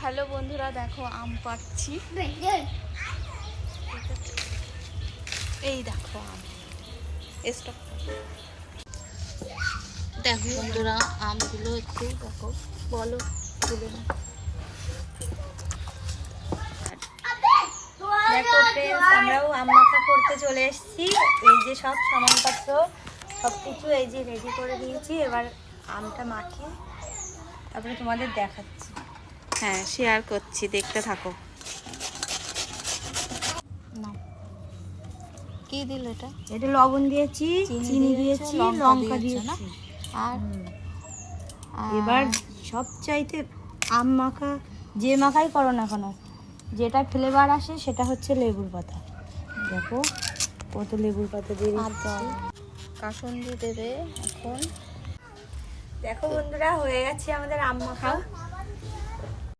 Hello বন্ধুরা, দেখো আম পাড়ছি। এই দেখো আম স্টক। দেখো বন্ধুরা, আমগুলো একটু দেখো, বলো তুলে না। দেখো ফ্রেন্ডস, আমরাও আম মাখা করতে চলে এসেছি। এই যে সব সামানপত্র সব কিছু এই যে রেডি করে দিয়েছি। এবার আমটা মাখিয়ে তারপরে তোমাদের দেখাচ্ছি। হ্যাঁ, শেয়ার করছি, দেখতে থাকো। নাও, কি দিল এটা? এটা লবণ দিয়েছি, চিনি দিয়েছি, লঙ্কা দিয়েছি। আর এবার সব চাইতে আম মাখা যে মাখাই করো না কেন, যেটা ফ্লেভার আসে সেটা হচ্ছে লেবুর পাতা। দেখো কত লেবুর পাতা দিয়ে দিচ্ছি। কাসুন্দি দেবে এখন। দেখো বন্ধুরা, হয়ে গেছে আমাদের আম মাখা।